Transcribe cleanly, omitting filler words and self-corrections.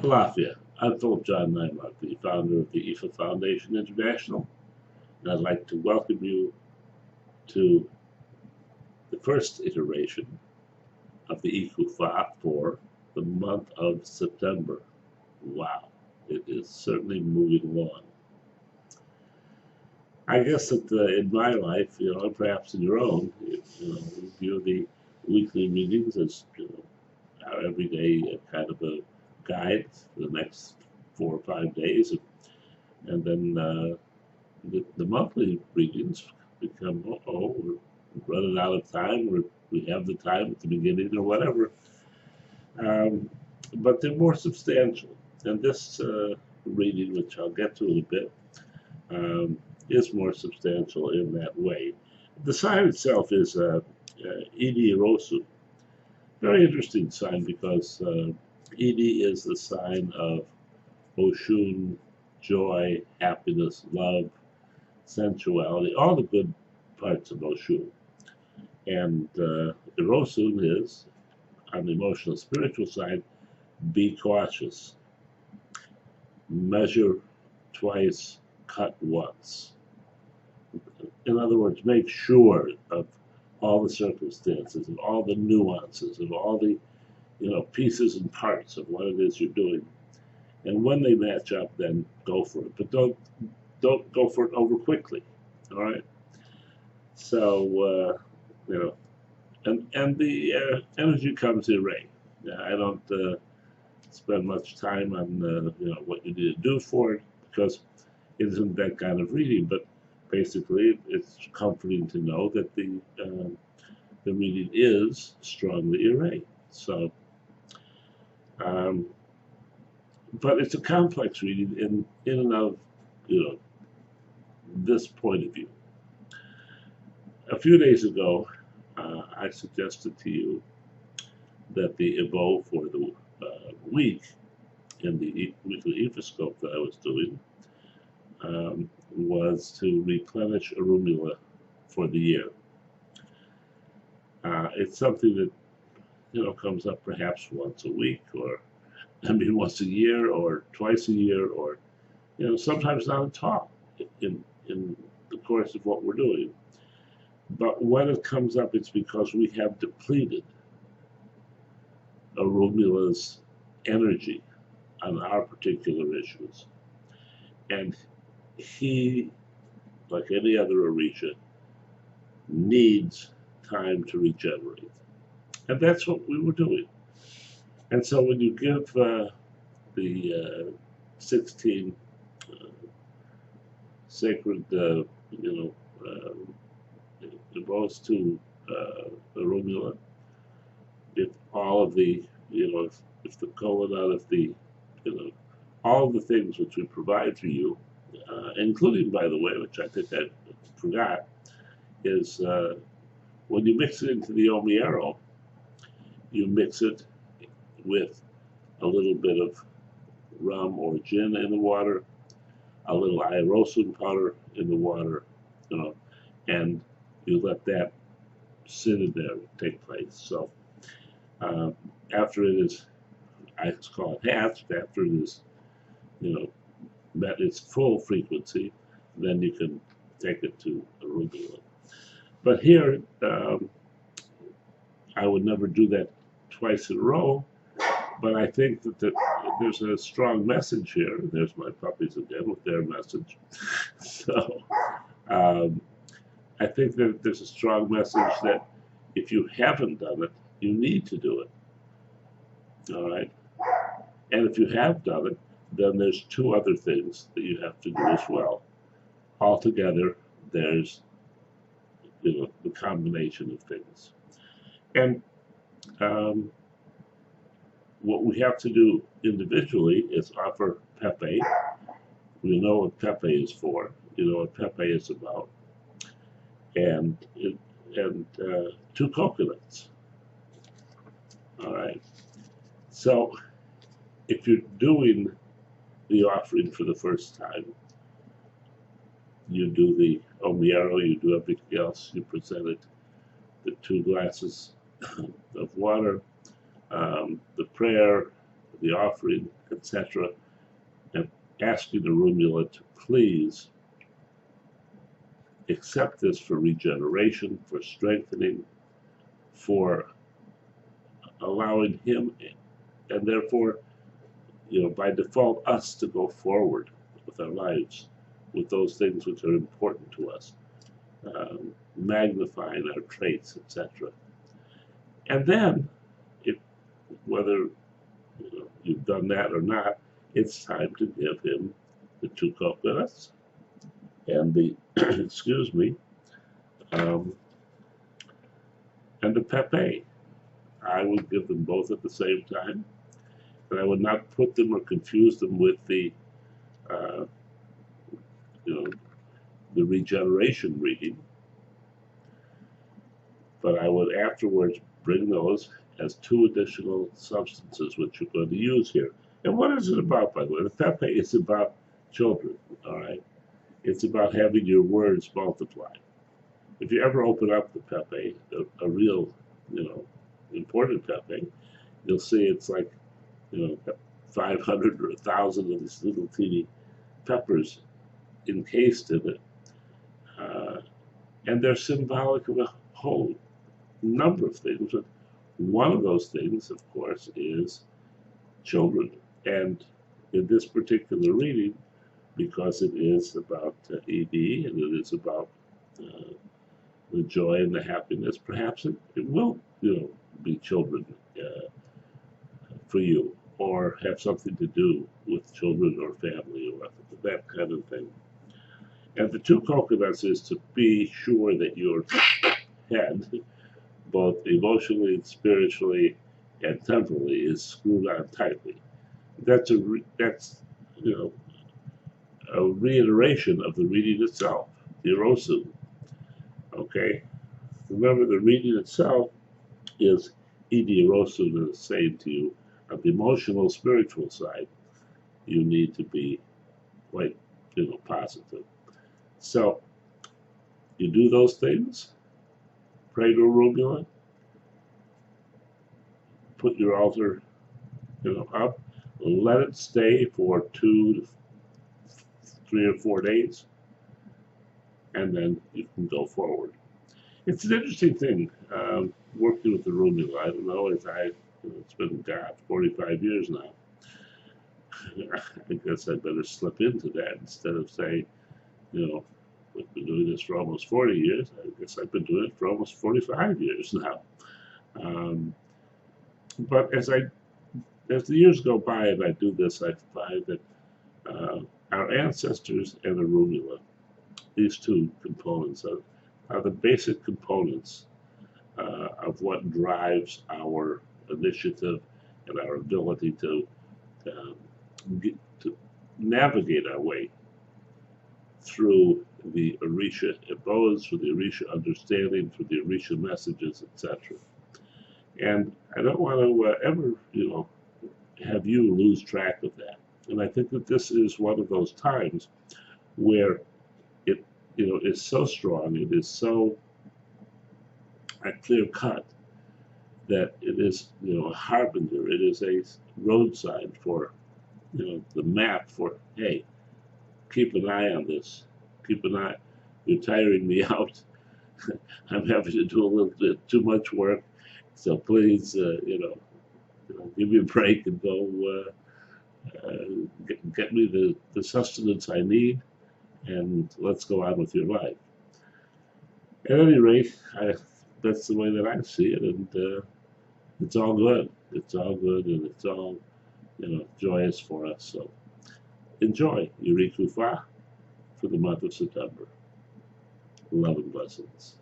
Philadelphia. I'm Philip John Neimark, the founder of the ICOFA Foundation International, and I'd like to welcome you to the first iteration of the ICOFA for the month of September. Wow, it is certainly moving along. I guess that in my life, and perhaps in your own, we view the weekly meetings as our everyday kind of a guide for the next 4 or 5 days, and then the monthly readings become, we're running out of time, we have the time at the beginning or whatever, but they're more substantial. And this reading, which I'll get to in a bit, is more substantial in that way. The sign itself is Idi Rosu. Very interesting sign because Idi is the sign of Oshun, joy, happiness, love, sensuality, all the good parts of Oshun. And Irosun is, on the emotional spiritual side, be cautious. Measure twice, cut once. In other words, make sure of all the circumstances, of all the nuances, of all the pieces and parts of what it is you're doing. And when they match up, then go for it. But don't go for it over quickly. All right. So and the energy comes in ray. I don't spend much time on what you need to do for it, because it isn't that kind of reading. But basically, it's comforting to know that the reading is strongly arrayed. So, but it's a complex reading in and of this point of view. A few days ago, I suggested to you that the Evo for the week in the weekly Infoscope that I was doing was to replenish Orunmila for the year. It's something that comes up perhaps once a week, or once a year, or twice a year, or sometimes not at all in the course of what we're doing. But when it comes up, it's because we have depleted Orunmila's energy on our particular issues. And he, like any other Orisha, needs time to regenerate. And that's what we were doing. And so when you give the 16 sacred, devotes to Orunmila, if all of the, if the Kolanat, if the, all of the things which we provide for you, including, by the way, which I think I forgot, is when you mix it into the Omiero, you mix it with a little bit of rum or gin in the water, a little Irosun powder in the water, and you let that sit in there and take place. So after it is, I call it hatched, after it is, met its full frequency, then you can take it to Arula. But here, I would never do that twice in a row, but I think that there's a strong message here. There's my puppies again with their message. So I think that there's a strong message that if you haven't done it, you need to do it. All right? And if you have done it, then there's 2 other things that you have to do as well. Altogether, there's the combination of things. And what we have to do individually is offer Pepe. We know what Pepe is for. You know what Pepe is about. And 2 coconuts. All right. So if you're doing the offering for the first time, you do the Omiero, you do everything else, you present it, the 2 glasses of water, the prayer, the offering, etc., and asking Orunmila to please accept this for regeneration, for strengthening, for allowing him, and therefore, by default, us to go forward with our lives, with those things which are important to us, magnifying our traits, etc. And then, whether you've done that or not, it's time to give him the 2 coconuts and the excuse me, and the pepe. I would give them both at the same time, and I would not put them or confuse them with the the regeneration reading, but I would afterwards bring those as 2 additional substances which you're going to use here. And what is it about, by the way? The pepe is about children, all right? It's about having your words multiply. If you ever open up the pepe, a real, important pepe, you'll see it's like, 500 or 1,000 of these little teeny peppers encased in it. And they're symbolic of a whole number of things. But one of those things, of course, is children. And in this particular reading, because it is about ED and it is about the joy and the happiness, perhaps it will, be children for you, or have something to do with children or family or that kind of thing. And the 2 coconuts is to be sure that your head, both emotionally, spiritually, and temporally, is screwed on tightly. That's a reiteration of the reading itself, the Erosu. Okay? Remember, the reading itself is Idi Erosu is saying to you, on the emotional, spiritual side, you need to be quite, positive. So, you do those things, pray to Orunmila, put your altar, up, let it stay for 2 to 3 or 4 days, and then you can go forward. It's an interesting thing, working with Orunmila. I don't know, it's been, 45 years now. I guess I better slip into that instead of saying, we've been doing this for almost 40 years. I guess I've been doing it for almost 45 years now. But as the years go by and I do this, I find that our ancestors and Orunmila, these 2 components are the basic components of what drives our initiative and our ability to navigate our way through the Orisha abodes, through the Orisha understanding, through the Orisha messages, etc. And I don't want to ever, have you lose track of that. And I think that this is one of those times where it, is so strong, it is so clear cut that it is, a harbinger. It is a road sign for, the map for, hey, keep an eye on this. Keep an eye. You're tiring me out. I'm having to do a little bit too much work. So please, give me a break and go get me the sustenance I need, and let's go on with your life. At any rate, that's the way that I see it, and it's all good. It's all good, and it's all, joyous for us. So enjoy your ICOFA for the month of September. Love and blessings.